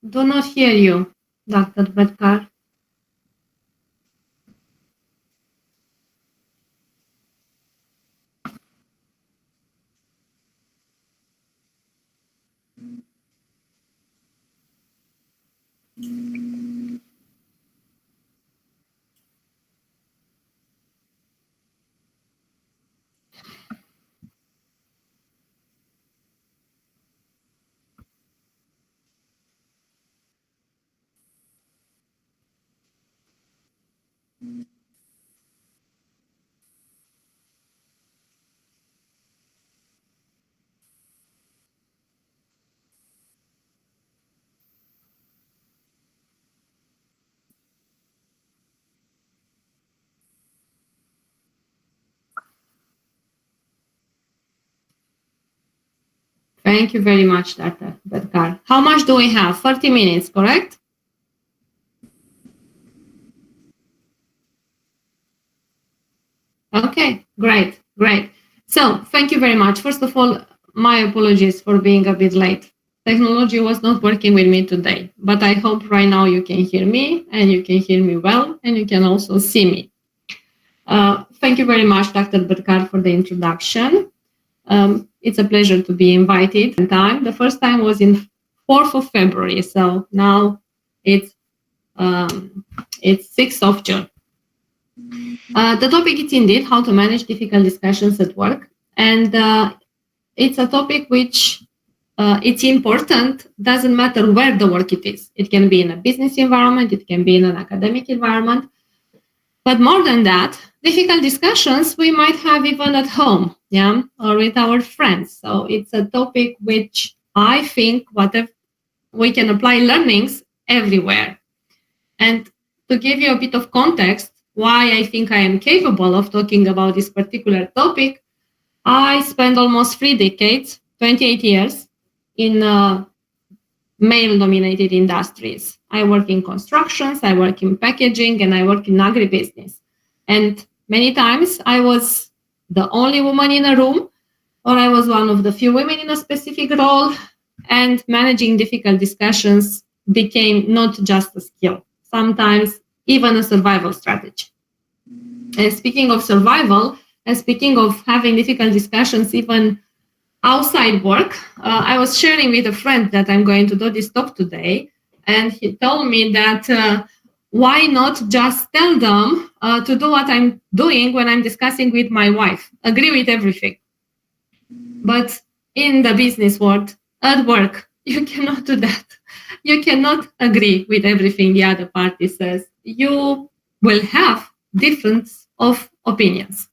do not hear you, Dr. Bedkar. Thank you very much, Dr. Bedkar. How much do we have? 30 minutes, correct? Okay, great, great. So thank you very much. First of all, my apologies for being a bit late. Technology was not working with me today, but I hope right now you can hear me and you can hear me well and you can also see me. Thank you very much, Dr. Bedkar, for the introduction. It's a pleasure to be invited. The first time was in 4th of February, so now it's 6th of June. The topic is indeed how to manage difficult discussions at work, and it's a topic which it's important, doesn't matter where the work it is. It can be in a business environment, it can be in an academic environment, but more than that, difficult discussions we might have even at home, yeah, or with our friends. So it's a topic which I think whatever we can apply learnings everywhere. And to give you a bit of context, why I think I am capable of talking about this particular topic, I spent almost 3 decades, 28 years, in male-dominated industries. I work in constructions, I work in packaging, and I work in agribusiness. And many times I was the only woman in a room, or I was one of the few women in a specific role, and managing difficult discussions became not just a skill, sometimes even a survival strategy. And speaking of survival, and speaking of having difficult discussions even outside work, I was sharing with a friend that I'm going to do this talk today, and he told me that why not just tell them to do what I'm doing when I'm discussing with my wife, agree with everything. But in the business world, at work, you cannot do that. You cannot agree with everything the other party says. You will have difference of opinions.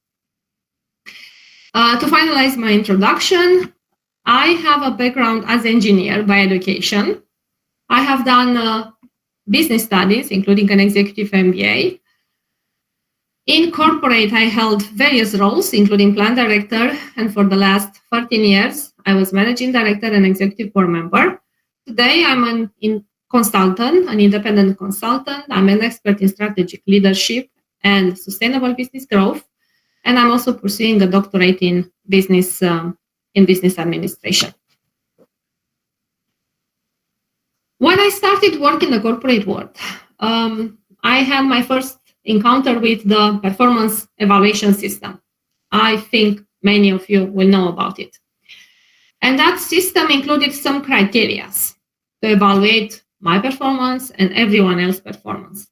To finalize my introduction, I have a background as an engineer by education. I have done business studies, including an executive MBA. In corporate, I held various roles, including plant director, and for the last 13 years, I was managing director and executive board member. Today, I'm an consultant, an independent consultant. I'm an expert in strategic leadership and sustainable business growth, and I'm also pursuing a doctorate in business administration. When I started work in the corporate world, I had my first encounter with the performance evaluation system. I think many of you will know about it. And that system included some criteria to evaluate my performance and everyone else's performance.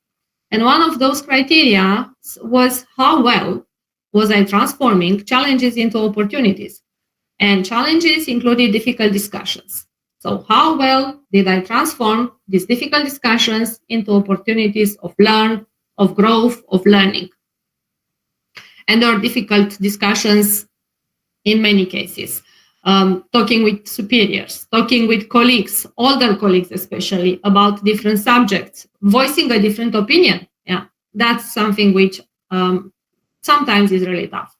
And one of those criteria was how well was I transforming challenges into opportunities. And challenges included difficult discussions. So how well did I transform these difficult discussions into opportunities of learn, of growth, of learning? And there are difficult discussions in many cases. Talking with superiors, talking with colleagues, older colleagues especially, about different subjects, voicing a different opinion. Yeah, that's something which sometimes is really tough.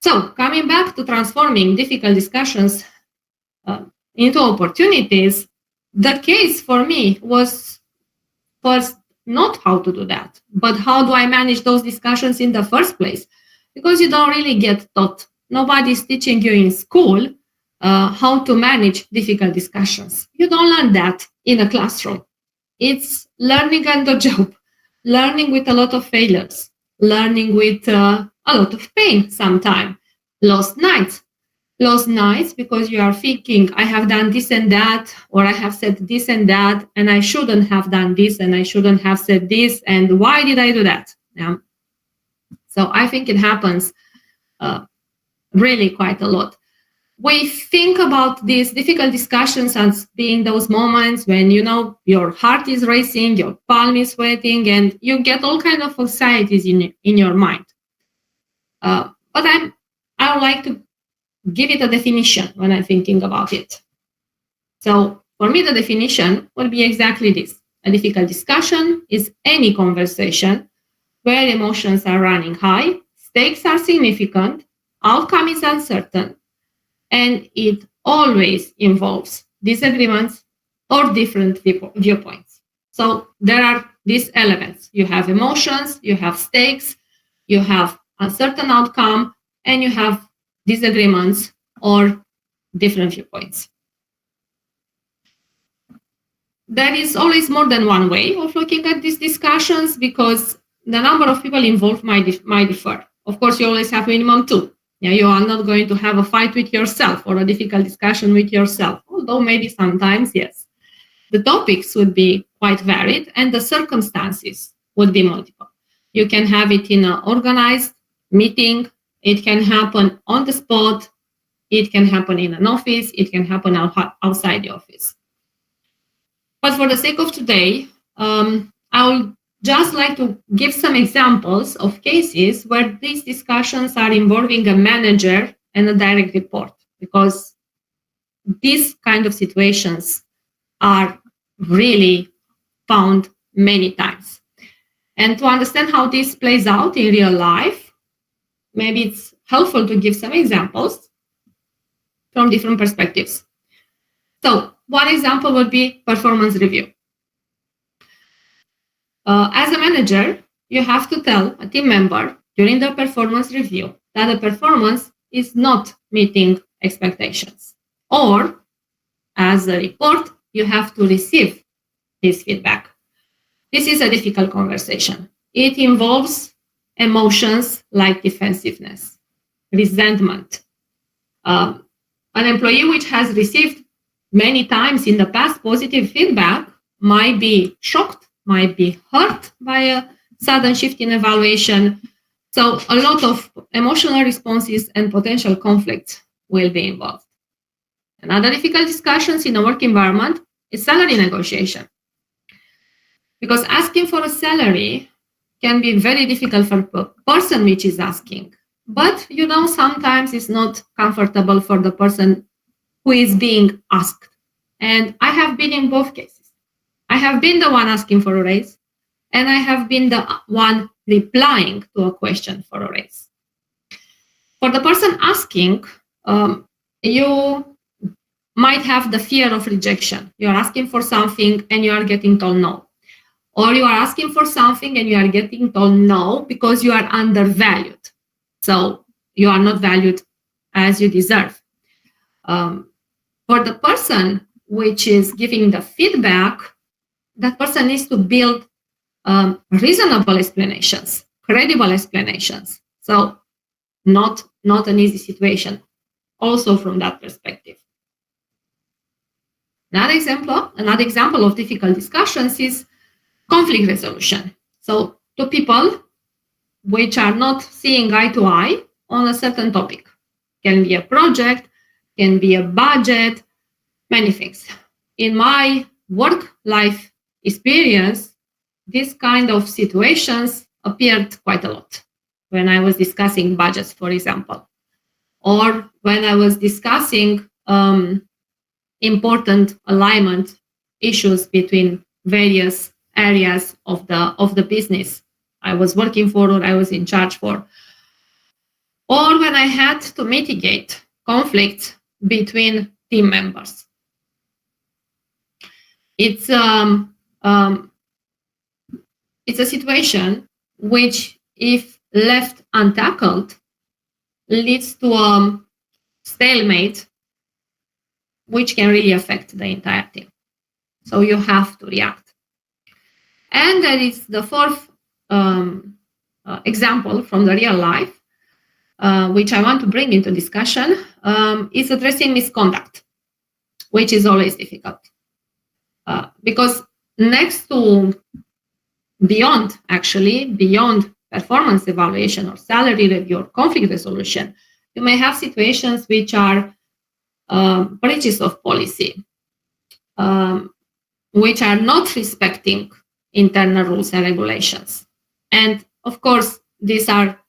So coming back to transforming difficult discussions into opportunities, the case for me was first not how to do that, but how do I manage those discussions in the first place? Because you don't really get taught. Nobody's teaching you in school how to manage difficult discussions. You don't learn that in a classroom. It's learning on the job, learning with a lot of failures, learning with a lot of pain sometimes, lost nights. Lost nights because you are thinking, I have done this and that, or I have said this and that, and I shouldn't have done this, and I shouldn't have said this, and why did I do that? Yeah. So I think it happens really quite a lot. We think about these difficult discussions as being those moments when, you know, your heart is racing, your palm is sweating, and you get all kind of anxieties in your mind. But I would like to give it a definition when I'm thinking about it. So for me, the definition would be exactly this. A difficult discussion is any conversation where emotions are running high, stakes are significant, outcome is uncertain, and it always involves disagreements or different viewpoints. So there are these elements. You have emotions, you have stakes, you have uncertain outcome, and you have disagreements or different viewpoints. There is always more than one way of looking at these discussions because the number of people involved might differ. Of course, you always have minimum two. Yeah, you are not going to have a fight with yourself or a difficult discussion with yourself, although maybe sometimes, yes. The topics would be quite varied and the circumstances would be multiple. You can have it in an organized meeting. It can happen on the spot. It can happen in an office. It can happen outside the office. But for the sake of today, I would just like to give some examples of cases where these discussions are involving a manager and a direct report, because these kind of situations are really found many times. And to understand how this plays out in real life, maybe it's helpful to give some examples from different perspectives. So one example would be performance review. As a manager, you have to tell a team member during the performance review that the performance is not meeting expectations. Or, as a report, you have to receive this feedback. This is a difficult conversation. It involves emotions like defensiveness, resentment. An employee which has received many times in the past positive feedback might be shocked, might be hurt by a sudden shift in evaluation. So a lot of emotional responses and potential conflicts will be involved. Another difficult discussions in a work environment is salary negotiation. Because asking for a salary can be very difficult for the person which is asking. But, you know, sometimes it's not comfortable for the person who is being asked. And I have been in both cases. I have been the one asking for a raise, and I have been the one replying to a question for a raise. For the person asking, you might have the fear of rejection. You are asking for something and you are getting told no. Or you are asking for something and you are getting told no because you are undervalued. So you are not valued as you deserve. For the person which is giving the feedback, that person needs to build reasonable explanations, credible explanations. So not an easy situation, also from that perspective. Another example of difficult discussions is conflict resolution. So two people which are not seeing eye to eye on a certain topic. Can be a project, can be a budget, many things. In my work-life experience, this kind of situations appeared quite a lot when I was discussing budgets, for example, or when I was discussing important alignment issues between various areas of the business I was working for or I was in charge for, or when I had to mitigate conflicts between team members. It's a situation which, if left untackled, leads to a stalemate which can really affect the entire team. So you have to react. And that is the fourth example from the real life, which I want to bring into discussion, is addressing misconduct, which is always difficult. Because next to beyond performance evaluation or salary review or conflict resolution, you may have situations which are breaches of policy, which are not respecting internal rules and regulations. And of course, these are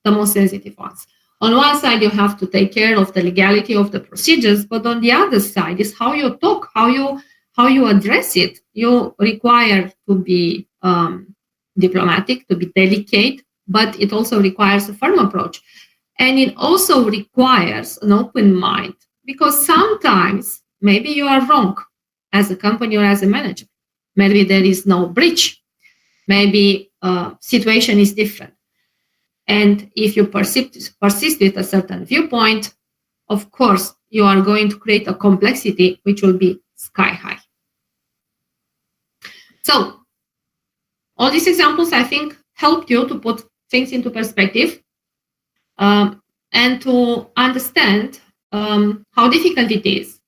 the most sensitive ones. On one side, you have to take care of the legality of the procedures, but on the other side is how you talk, how you address it. You require to be diplomatic, to be delicate, but it also requires a firm approach. And it also requires an open mind, because sometimes maybe you are wrong as a company or as a manager. Maybe there is no breach. Maybe situation is different. And if you persist with a certain viewpoint, of course, you are going to create a complexity which will be sky high. So all these examples, I think, helped you to put things into perspective and to understand how difficult it is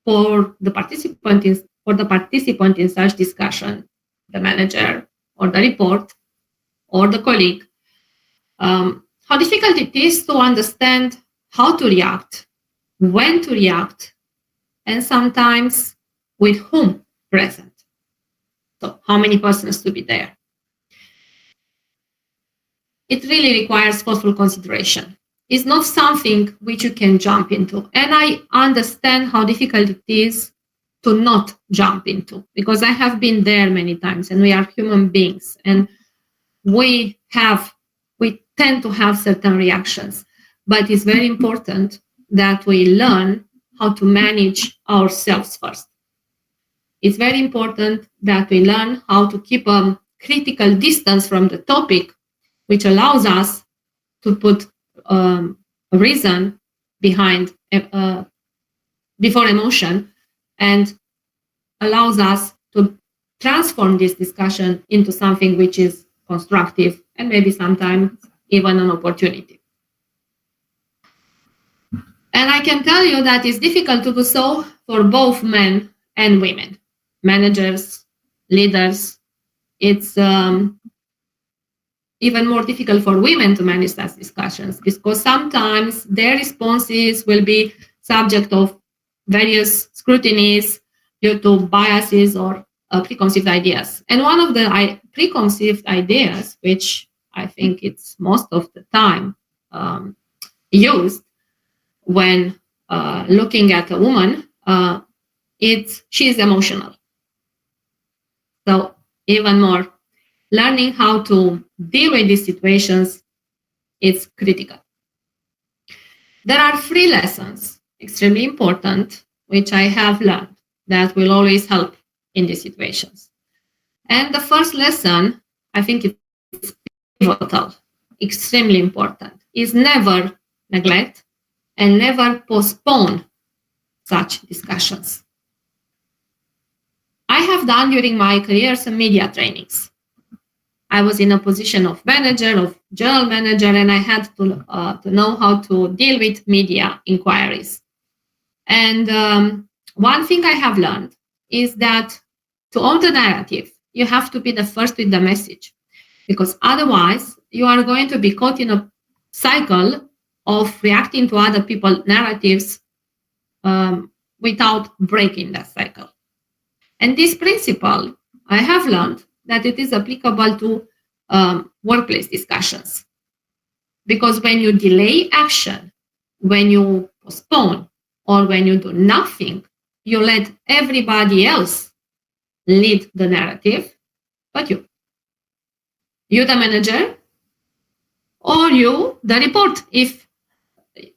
for the participant in such discussion, the manager or the report or the colleague, how difficult it is to understand how to react, when to react, and sometimes with whom present. So how many persons to be there? It really requires thoughtful consideration. It's not something which you can jump into. And I understand how difficult it is to not jump into, because I have been there many times, and we are human beings, and we tend to have certain reactions. But it's very important that we learn how to manage ourselves first. It's very important that we learn how to keep a critical distance from the topic, which allows us to put a reason behind before emotion, and allows us to transform this discussion into something which is constructive and maybe sometimes even an opportunity. And I can tell you that it's difficult to do so for both men and women, managers, leaders. It's even more difficult for women to manage such discussions, because sometimes their responses will be subject of various scrutinies due to biases or preconceived ideas. And one of the preconceived ideas, which I think it's most of the time used when looking at a woman, she is emotional. So even more, learning how to deal with these situations is critical. There are 3 lessons, extremely important, which I have learned that will always help in these situations. And the first lesson, I think it's pivotal, extremely important, is never neglect and never postpone such discussions. I have done during my career some media trainings. I was in a position of manager, of general manager, and I had to know how to deal with media inquiries. And one thing I have learned is that to own the narrative, you have to be the first with the message, because otherwise you are going to be caught in a cycle of reacting to other people's narratives without breaking that cycle. And this principle, I have learned that it is applicable to workplace discussions. Because when you delay action, when you postpone, or when you do nothing, you let everybody else lead the narrative, but you the manager, or you, the report, if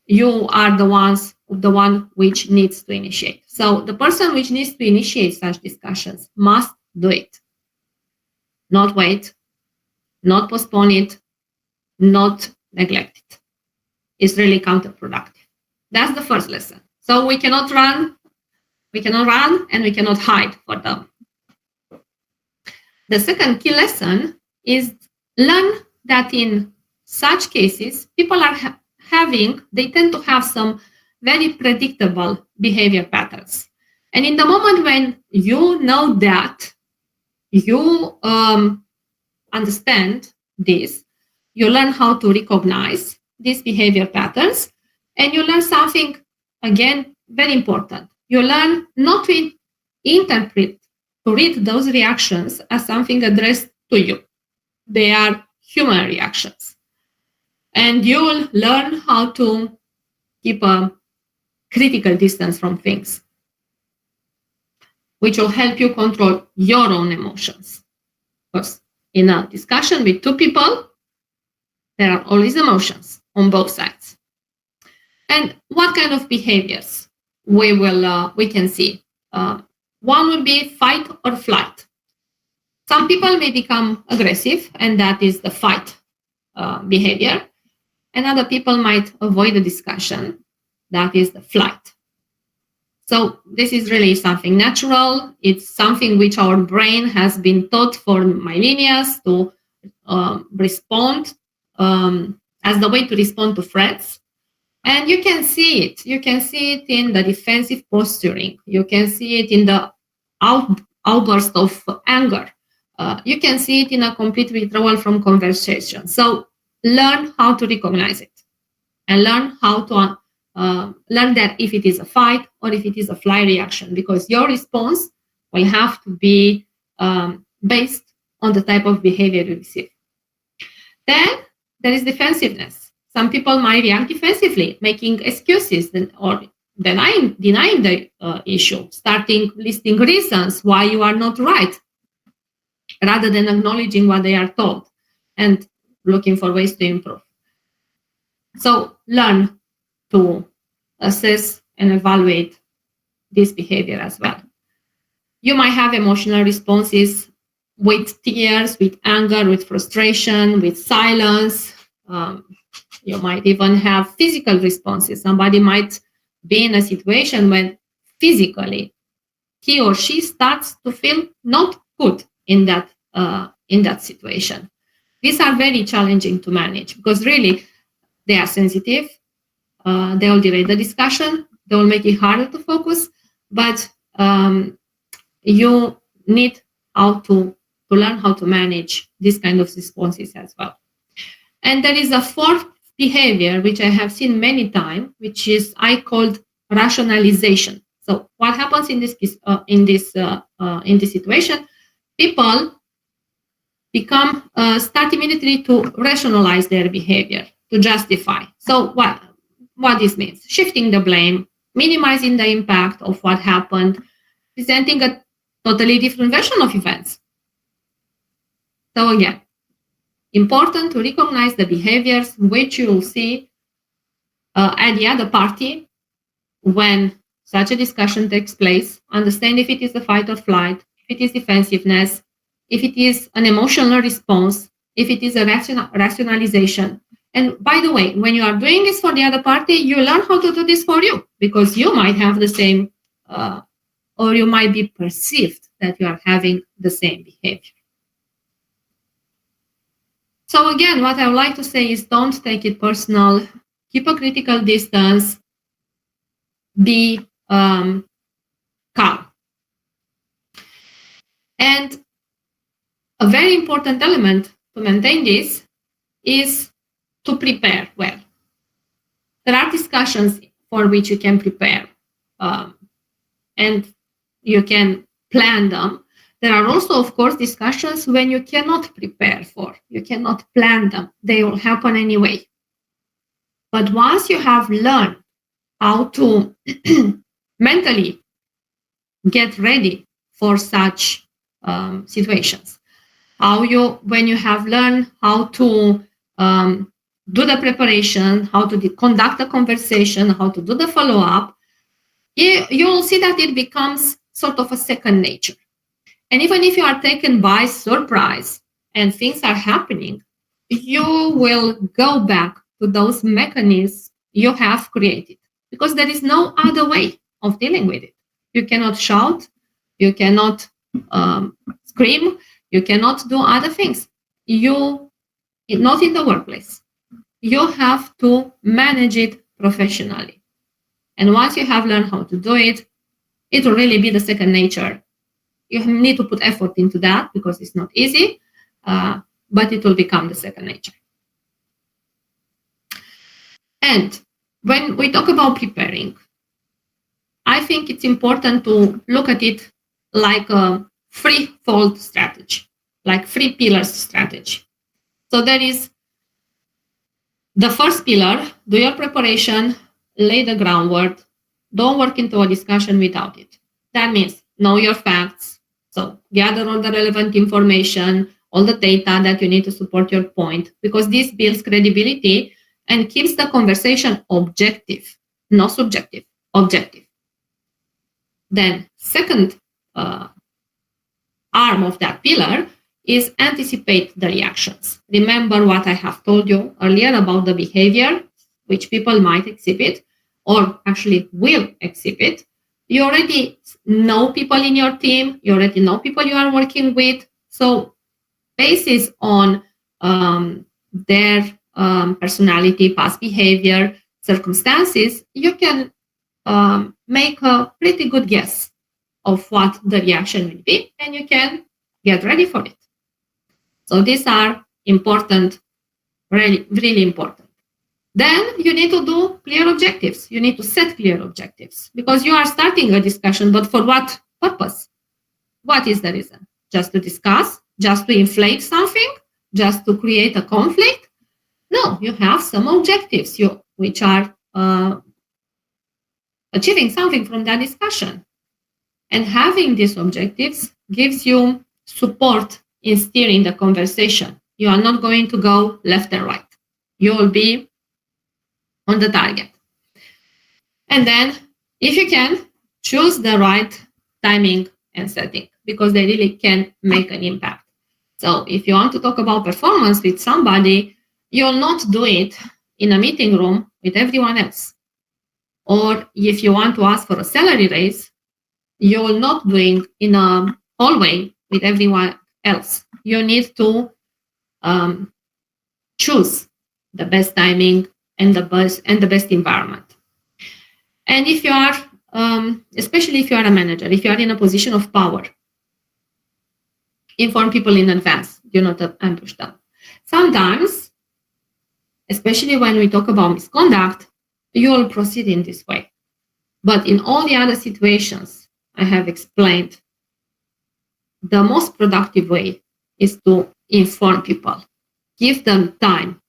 you are the one which needs to initiate. So the person which needs to initiate such discussions must do it. Not wait, not postpone it, not neglect it. It's really counterproductive. That's the first lesson. So we cannot run We cannot run and we cannot hide for them. The second key lesson is learn that in such cases, people are they tend to have some very predictable behavior patterns. And in the moment when you know that, you understand this, you learn how to recognize these behavior patterns, and you learn something, again, very important. You learn not to interpret, to read those reactions as something addressed to you. They are human reactions. And you'll learn how to keep a critical distance from things, which will help you control your own emotions. Because in a discussion with two people, there are always emotions on both sides. And what kind of behaviors we can see? One would be fight or flight. Some people may become aggressive, and that is the fight behavior. And other people might avoid the discussion. That is the flight. So this is really something natural. It's something which our brain has been taught for millennia to respond as the way to respond to threats. And you can see it. You can see it in the defensive posturing. You can see it in the outburst of anger. You can see it in a complete withdrawal from conversation. So learn how to recognize it and learn how to learn that if it is a fight or if it is a flight reaction, because your response will have to be based on the type of behavior you receive. Then there is defensiveness. Some people might react defensively, making excuses or denying the issue, starting listing reasons why you are not right, rather than acknowledging what they are told and looking for ways to improve. So learn to assess and evaluate this behavior as well. You might have emotional responses with tears, with anger, with frustration, with silence. You might even have physical responses. Somebody might be in a situation when physically he or she starts to feel not good in that situation. These are very challenging to manage because really they are sensitive. They will derail the discussion. They will make it harder to focus. But you need to learn how to manage this kind of responses as well. And there is a fourth behavior which I have seen many times, which is I called rationalization. So what happens in this situation? People start immediately to rationalize their behavior, to justify. So what this means? Shifting the blame, minimizing the impact of what happened, presenting a totally different version of events. So again, important to recognize the behaviors which you will see at the other party when such a discussion takes place. Understand if it is a fight or flight, if it is defensiveness, if it is an emotional response, if it is a rationalization. And by the way, when you are doing this for the other party, you learn how to do this for you, because you might have the same, or you might be perceived that you are having the same behavior. So again, what I would like to say is don't take it personal, keep a critical distance, be calm. And a very important element to maintain this is to prepare well. There are discussions for which you can prepare and you can plan them. There are also, of course, discussions when you cannot prepare for, you cannot plan them. They will happen anyway. But once you have learned how to mentally get ready for such situations, when you have learned how to do the preparation, how to conduct the conversation, how to do the follow-up, you will see that it becomes sort of a second nature. And even if you are taken by surprise and things are happening, you will go back to those mechanisms you have created, because there is no other way of dealing with it. You cannot shout. You cannot scream. You cannot do other things. Not in the workplace. You have to manage it professionally. And once you have learned how to do it, it will really be the second nature. You need to put effort into that because it's not easy, but it will become the second nature. And when we talk about preparing, I think it's important to look at it like a threefold strategy, like 3 pillars strategy. So there is the first pillar: do your preparation, lay the groundwork, don't work into a discussion without it. That means know your facts. So gather all the relevant information, all the data that you need to support your point, because this builds credibility and keeps the conversation objective, not subjective, objective. Then second arm of that pillar is anticipate the reactions. Remember what I have told you earlier about the behavior which people might exhibit or actually will exhibit. You already know people in your team. You already know people you are working with. So basis on their personality, past behavior, circumstances, you can make a pretty good guess of what the reaction will be, and you can get ready for it. So these are important, really, really important. Then you need to do clear objectives. You need to set clear objectives because you are starting a discussion, but for what purpose? What is the reason? Just to discuss? Just to inflate something? Just to create a conflict? No, you have some objectives which are achieving something from that discussion. And having these objectives gives you support in steering the conversation. You are not going to go left and right. You will be on the target. And then, if you can, choose the right timing and setting because they really can make an impact. So if you want to talk about performance with somebody, you'll not do it in a meeting room with everyone else. Or if you want to ask for a salary raise, you will not do it in a hallway with everyone else. You need to choose the best timing and the best environment. And if you are, especially if you are a manager, if you are in a position of power, inform people in advance. Do not ambush them. Sometimes, especially when we talk about misconduct, you will proceed in this way. But in all the other situations I have explained, the most productive way is to inform people. Give them time.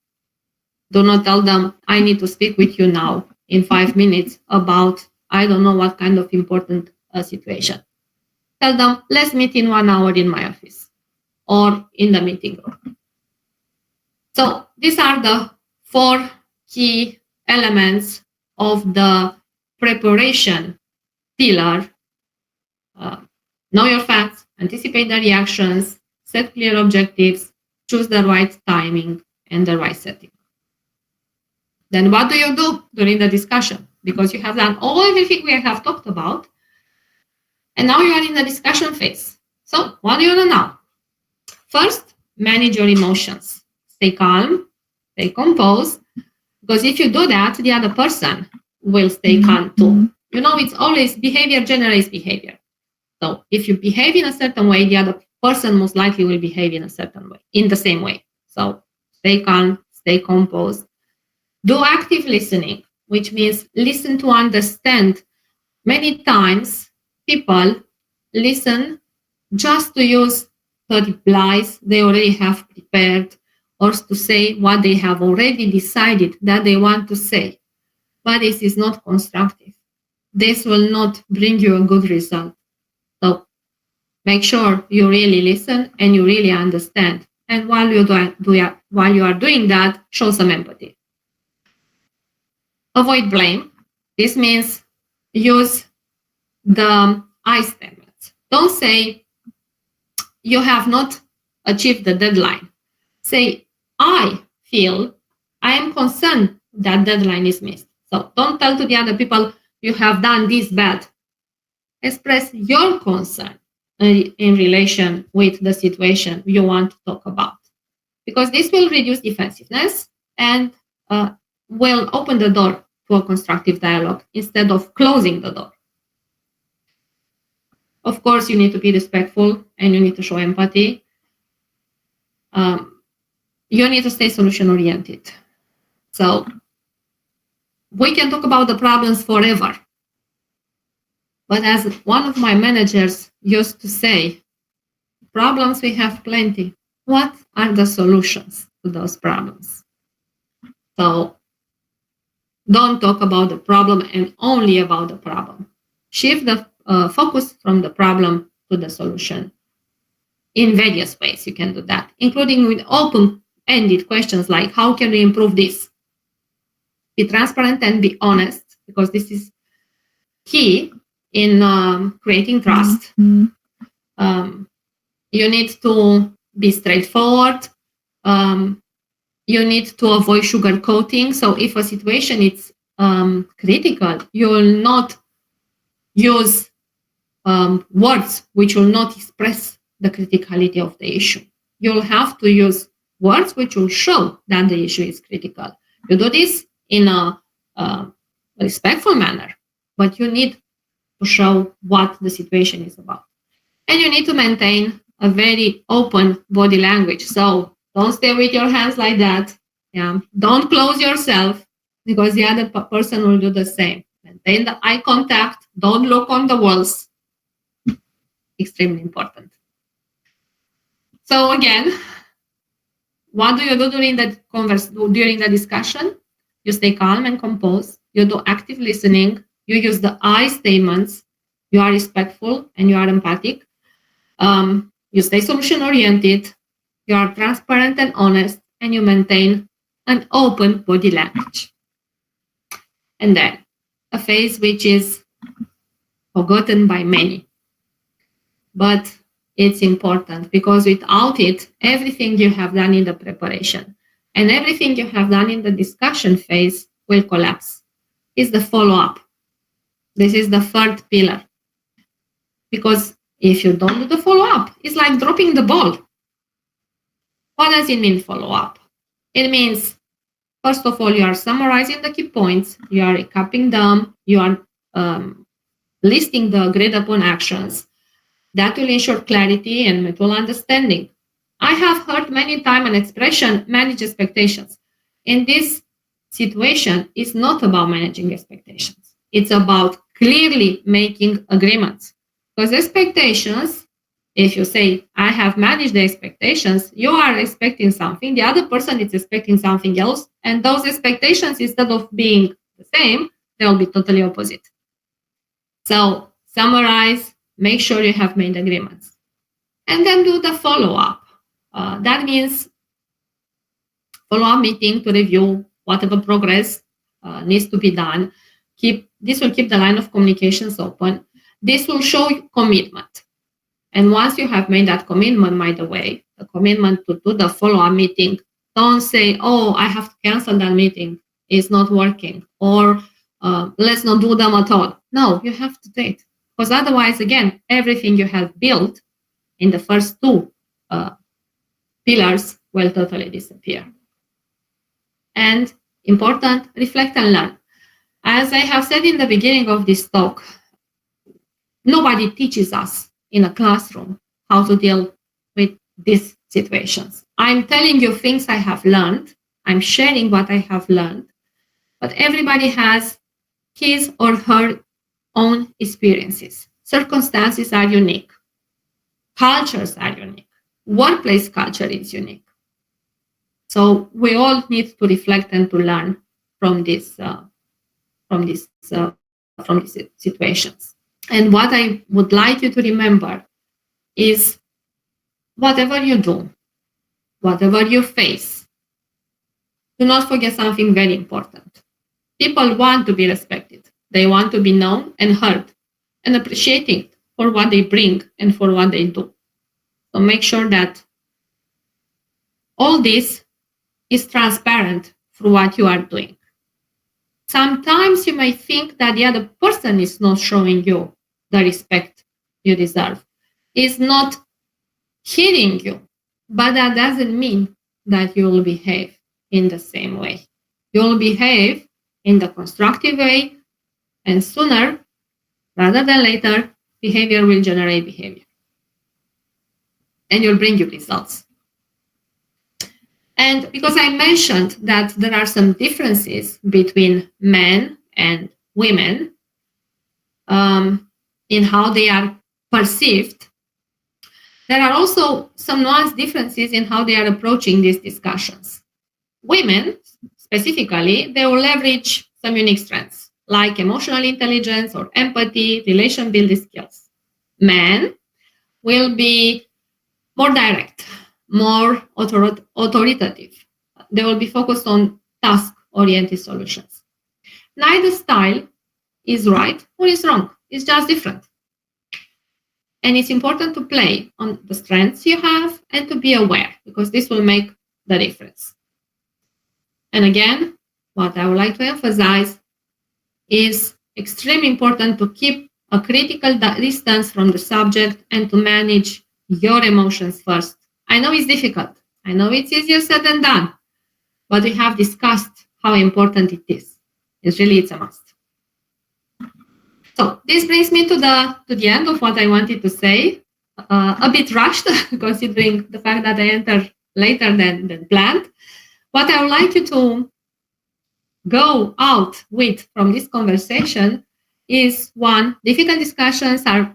Do not tell them, I need to speak with you now in 5 minutes about, I don't know what kind of important situation. Tell them, let's meet in 1 hour in my office or in the meeting room. So these are the 4 key elements of the preparation pillar. Know your facts, anticipate the reactions, set clear objectives, choose the right timing and the right setting. Then what do you do during the discussion? Because you have done everything we have talked about, and now you are in the discussion phase. So what do you do now? First, manage your emotions. Stay calm, stay composed, because if you do that, the other person will stay calm too. You know, it's always behavior generates behavior. So if you behave in a certain way, the other person most likely will behave in a certain way, in the same way. So stay calm, stay composed. Do active listening, which means listen to understand. Many times people listen just to use the replies they already have prepared or to say what they have already decided that they want to say. But this is not constructive. This will not bring you a good result. So make sure you really listen and you really understand. And while you are doing that, show some empathy. Avoid blame. This means use the I statements. Don't say you have not achieved the deadline. Say, I am concerned that deadline is missed. So don't tell to the other people you have done this bad. express your concern in relation with the situation you want to talk about, because this will reduce defensiveness and will open the door to a constructive dialogue instead of closing the door. Of course, you need to be respectful and you need to show empathy. You need to stay solution-oriented. So we can talk about the problems forever. But as one of my managers used to say, problems we have plenty. What are the solutions to those problems? So don't talk about the problem and only about the problem. Shift the focus from the problem to the solution. In various ways you can do that, including with open-ended questions like, how can we improve this? Be transparent and be honest, because this is key in creating trust. You need to be straightforward. You need to avoid sugarcoating. So if a situation is critical, you will not use words which will not express the criticality of the issue. You'll have to use words which will show that the issue is critical. You do this in a respectful manner, but you need to show what the situation is about. And you need to maintain a very open body language. So don't stay with your hands like that. Yeah. Don't close yourself, because the other person will do the same. Maintain the eye contact. Don't look on the walls. Extremely important. So again, what do you do during the discussion? You stay calm and composed. You do active listening. You use the I statements. You are respectful and you are empathic. You stay solution-oriented. You are transparent and honest, and you maintain an open body language. And then a phase which is forgotten by many, but it's important, because without it, everything you have done in the preparation and everything you have done in the discussion phase will collapse. Is the follow-up. This is the third pillar. Because if you don't do the follow-up, it's like dropping the ball. What does it mean, follow-up? It means, first of all, you are summarizing the key points, you are recapping them, you are listing the agreed-upon actions. That will ensure clarity and mutual understanding. I have heard many times an expression, manage expectations. In this situation, it's not about managing expectations. It's about clearly making agreements. Because expectations, if you say, I have managed the expectations, you are expecting something, the other person is expecting something else, and those expectations, instead of being the same, they'll be totally opposite. So summarize, make sure you have made agreements. And then do the follow-up. That means follow-up meeting to review whatever progress needs to be done. This will keep the line of communications open. This will show commitment. And once you have made that commitment, by the way, the commitment to do the follow-up meeting, don't say, oh, I have to cancel that meeting. It's not working. Or let's not do them at all. No, you have to do it. Because otherwise, again, everything you have built in the first two pillars will totally disappear. And important, reflect and learn. As I have said in the beginning of this talk, nobody teaches us in a classroom how to deal with these situations. I'm telling you things I have learned. I'm sharing what I have learned. But everybody has his or her own experiences. Circumstances are unique. Cultures are unique. Workplace culture is unique. So we all need to reflect and to learn from these situations. And what I would like you to remember is, whatever you do, whatever you face, do not forget something very important. People want to be respected. They want to be known and heard and appreciated for what they bring and for what they do. So make sure that all this is transparent through what you are doing. Sometimes you may think that the other person is not showing you the respect you deserve. It's not hitting you, but that doesn't mean that you will behave in the same way. You will behave in the constructive way, and sooner rather than later, behavior will generate behavior and you'll bring you results. And because I mentioned that there are some differences between men and women in how they are perceived, there are also some nuanced differences in how they are approaching these discussions. Women, specifically, they will leverage some unique strengths like emotional intelligence or empathy, relation building skills. Men will be more direct, more authoritative. They will be focused on task-oriented solutions. Neither style is right or is wrong. It's just different. And it's important to play on the strengths you have and to be aware, because this will make the difference. And again, what I would like to emphasize is extremely important to keep a critical distance from the subject and to manage your emotions first. I know it's difficult. I know it's easier said than done, but we have discussed how important it is. It's a must. So this brings me to the end of what I wanted to say. A bit rushed, considering the fact that I entered later than planned. What I would like you to go out with from this conversation is, one, difficult discussions are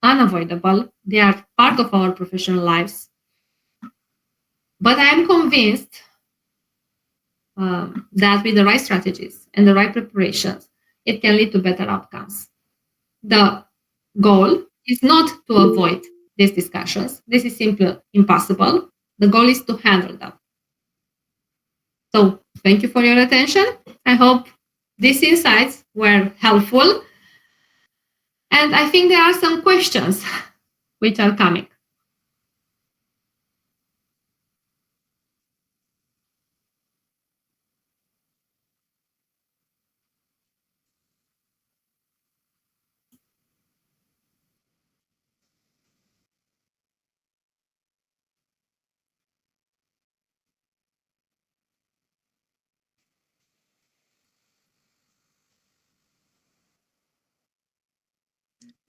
unavoidable. They are part of our professional lives. But I am convinced that with the right strategies and the right preparations, it can lead to better outcomes. The goal is not to avoid these discussions. This is simply impossible. The goal is to handle them. So thank you for your attention. I hope these insights were helpful. And I think there are some questions which are coming.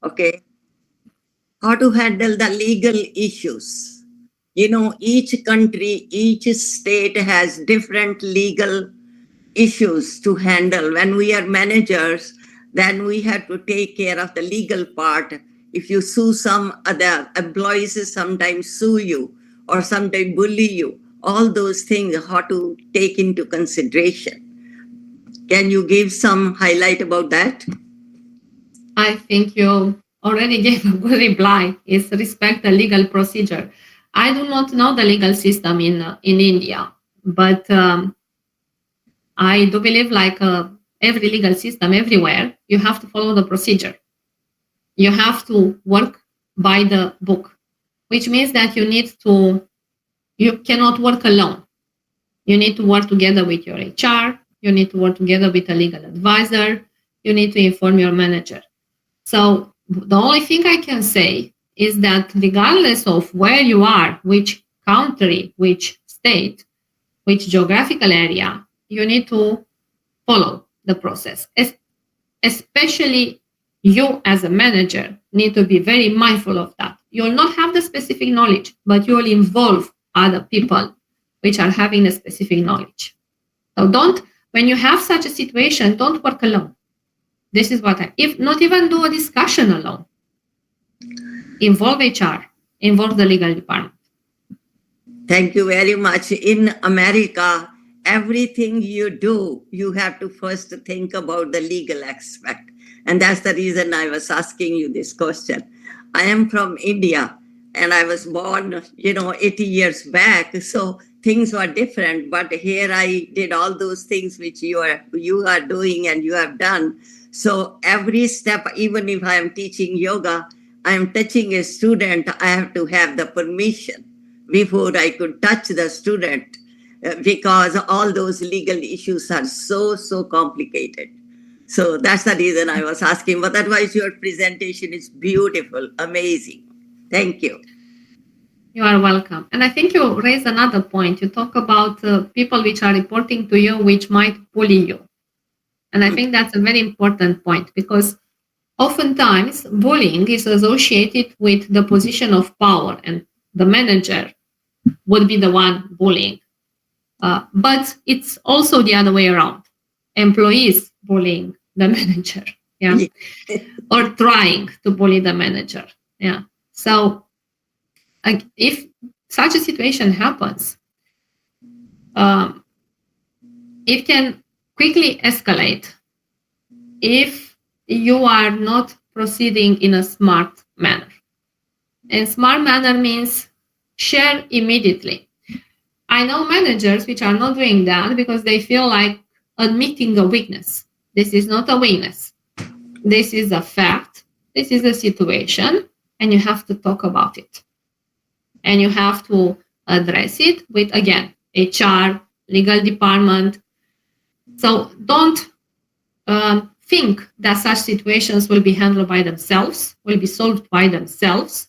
Okay. How to handle the legal issues. You know, each country, each state has different legal issues to handle. When we are managers, then we have to take care of the legal part. If you sue some other employees, sometimes sue you or sometimes bully you. All those things how to take into consideration. Can you give some highlight about that? I think you already gave a good reply. Is respect the legal procedure. I do not know the legal system in India, but I do believe, like every legal system everywhere, you have to follow the procedure. You have to work by the book, which means that you cannot work alone. You need to work together with your HR. You need to work together with a legal advisor. You need to inform your manager. So the only thing I can say is that regardless of where you are, which country, which state, which geographical area, you need to follow the process. Especially you as a manager need to be very mindful of that. You'll not have the specific knowledge, but you will involve other people which are having the specific knowledge. So when you have such a situation, don't work alone. This is if not even do a discussion alone. Involve HR, involve the legal department. Thank you very much. In America, everything you do, you have to first think about the legal aspect. And that's the reason I was asking you this question. I am from India and I was born, 80 years back. So things were different. But here I did all those things which you are doing and you have done. So every step, even if I am teaching yoga, I am touching a student, I have to have the permission before I could touch the student, because all those legal issues are so complicated. So that's the reason I was asking. But otherwise, your presentation is beautiful, amazing. Thank you. You are welcome. And I think you raised another point. You talk about people which are reporting to you, which might bully you. And I think that's a very important point, because oftentimes bullying is associated with the position of power, and the manager would be the one bullying. But it's also the other way around. Employees bullying the manager, yeah, or trying to bully the manager, yeah. So if such a situation happens, it can quickly escalate if you are not proceeding in a smart manner. And smart manner means share immediately. I know managers which are not doing that because they feel like admitting a weakness. This is not a weakness. This is a fact. This is a situation, and you have to talk about it. And you have to address it with, again, HR, legal department. So don't think that such situations will be handled by themselves, will be solved by themselves,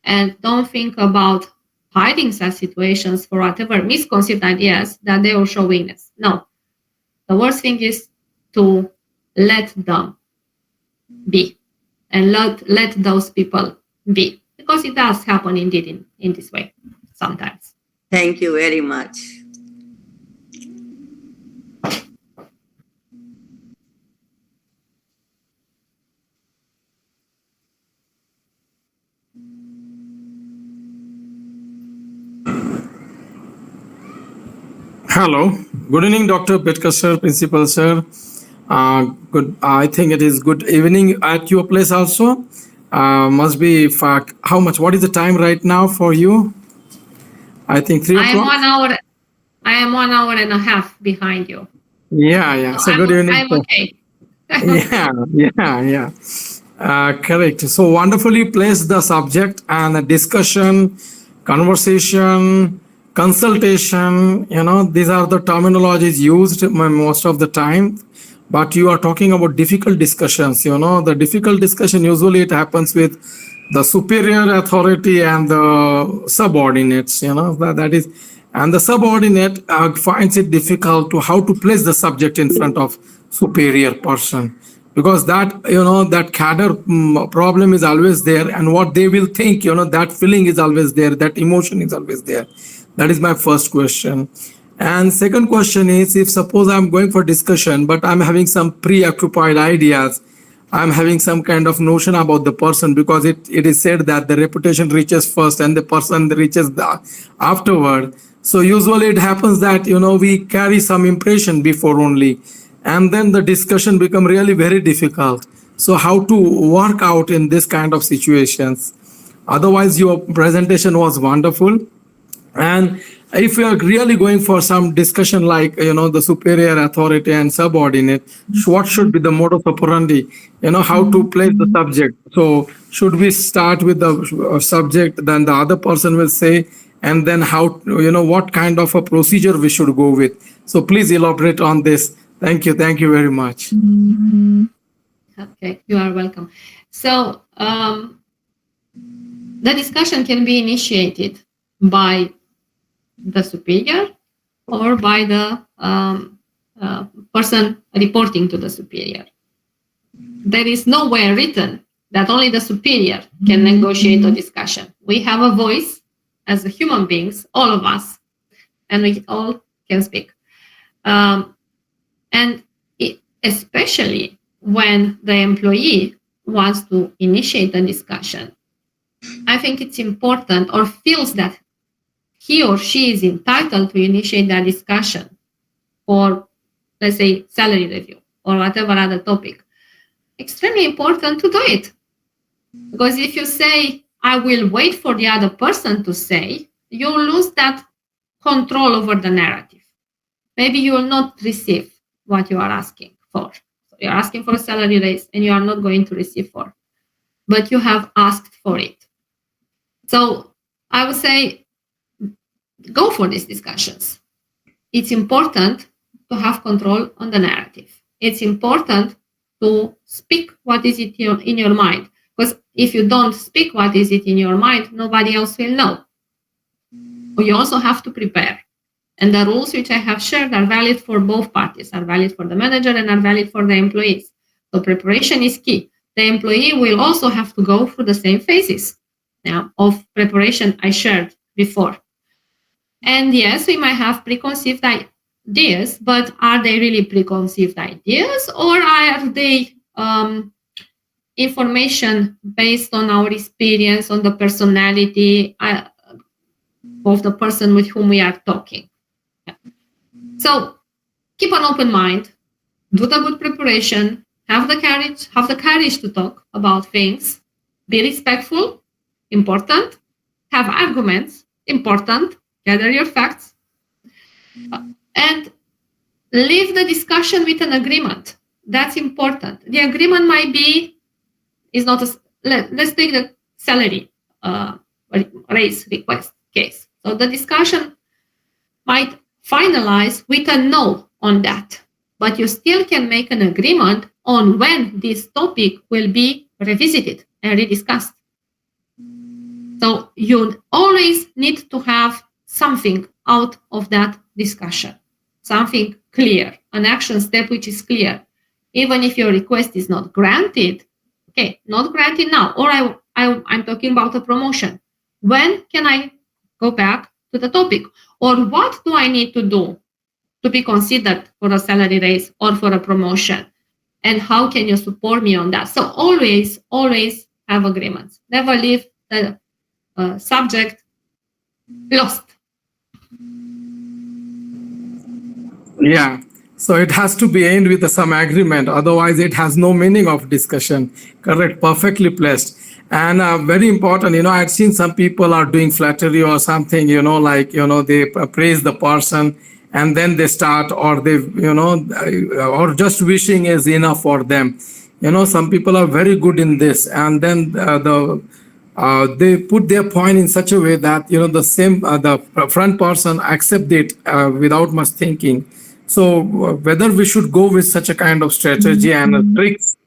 and don't think about hiding such situations for whatever misconceived ideas that they will show weakness. No. The worst thing is to let them be, and let those people be, because it does happen indeed in this way sometimes. Thank you very much. Hello. Good evening, Dr. Petkar sir, Principal sir. Good. I think it is good evening at your place also. Must be how much? What is the time right now for you? I think 3 o'clock. I am 1 hour and a half behind you. Yeah. So good evening. I'm okay. Yeah. Correct. So wonderfully placed the subject and the discussion, conversation, consultation. These are the terminologies used most of the time. But you are talking about difficult discussions. The difficult discussion usually it happens with the superior authority and the subordinates. That is, and the subordinate finds it difficult to how to place the subject in front of superior person, because that cadre problem is always there, and what they will think, that feeling is always there, that emotion is always there. That is my first question. And second question is, if suppose I'm going for discussion, but I'm having some preoccupied ideas, I'm having some kind of notion about the person, because it is said that the reputation reaches first and the person reaches afterward. So usually it happens that, we carry some impression before only, and then the discussion become really very difficult. So how to work out in this kind of situations? Otherwise, your presentation was wonderful. And if you are really going for some discussion like, the superior authority and subordinate, what should be the modus operandi, how to place the subject? So should we start with the subject, then the other person will say, and then how, what kind of a procedure we should go with? So please elaborate on this. Thank you very much. Okay, you are welcome. So the discussion can be initiated by the superior or by the person reporting to the superior. There is nowhere written that only the superior can negotiate a discussion. We have a voice as human beings, all of us, and we all can speak. And especially when the employee wants to initiate a discussion, I think it's important, or feels that he or she is entitled to initiate that discussion for, let's say, salary review or whatever other topic. Extremely important to do it. Because if you say, I will wait for the other person to say, you lose that control over the narrative. Maybe you will not receive what you are asking for. So you're asking for a salary raise and you are not going to receive for, but you have asked for it. So I would say, go for these discussions. It's important to have control on the narrative. It's important to speak what is it in your mind. Because if you don't speak what is it in your mind, nobody else will know. You also have to prepare. And the rules which I have shared are valid for both parties, are valid for the manager and are valid for the employees. So preparation is key. The employee will also have to go through the same phases of preparation I shared before. And yes, we might have preconceived ideas, but are they really preconceived ideas, or are they information based on our experience, on the personality of the person with whom we are talking? So keep an open mind, do the good preparation, have the courage to talk about things, be respectful, important, have arguments, important, gather your facts, and leave the discussion with an agreement. That's important. The agreement might be, is not let's take the salary raise request case. So the discussion might finalize with a no on that, but you still can make an agreement on when this topic will be revisited and rediscussed. So you always need to have something out of that discussion, something clear, an action step which is clear. Even if your request is not granted, okay, not granted now, or I'm talking about a promotion. When can I go back to the topic? Or what do I need to do to be considered for a salary raise or for a promotion? And how can you support me on that? So always have agreements. Never leave the subject lost. Yeah. So it has to be end with some agreement. Otherwise, it has no meaning of discussion. Correct. Perfectly placed. And very important, I've seen some people are doing flattery or something, like, they praise the person and then they start, or they, or just wishing is enough for them. Some people are very good in this. And then they put their point in such a way that, the front person accept it without much thinking. So whether we should go with such a kind of strategy and tricks,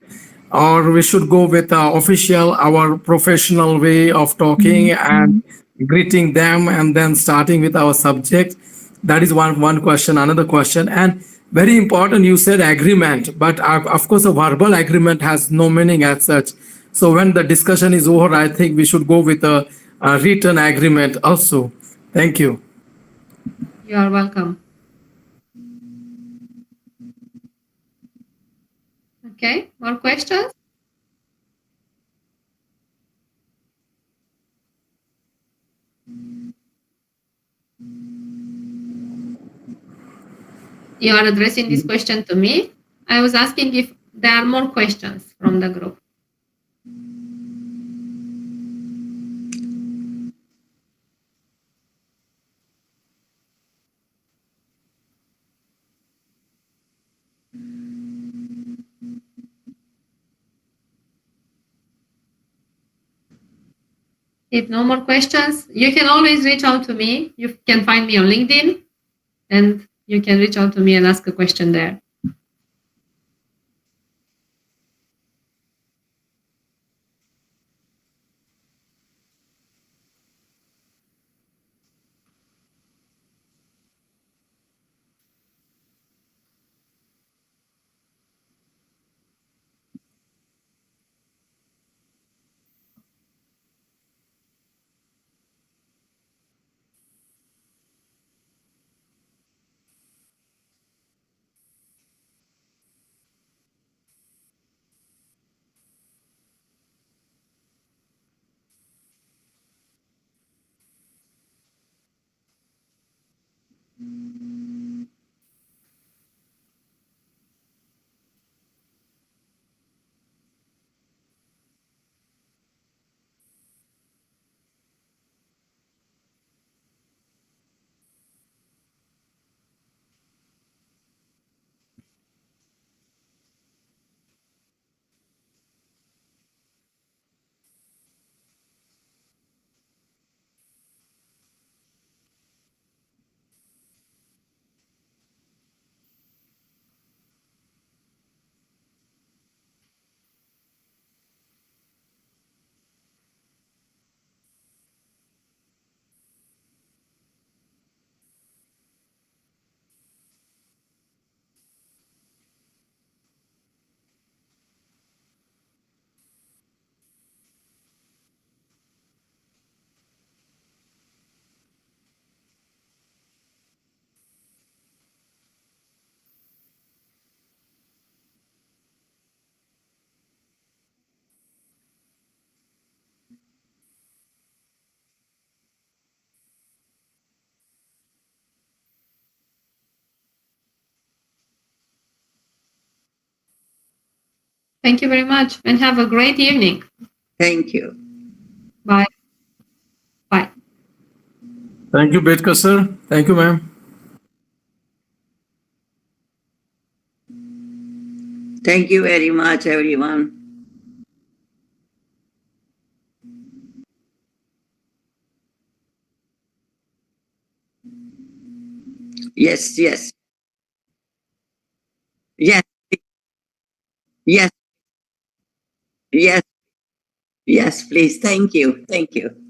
or we should go with official, our professional way of talking and greeting them and then starting with our subject. That is one question. Another question, and very important, you said agreement, but of course a verbal agreement has no meaning as such. So when the discussion is over, I think we should go with a written agreement also. Thank you. You are welcome. Okay, more questions? You are addressing this question to me. I was asking if there are more questions from the group. If no more questions, you can always reach out to me. You can find me on LinkedIn and you can reach out to me and ask a question there. Thank you very much and have a great evening. Thank you. Bye. Bye. Thank you, Betka sir. Thank you, ma'am. Thank you very much, everyone. Yes, yes. Yes, yes, yes, yes, please. Thank you. Thank you.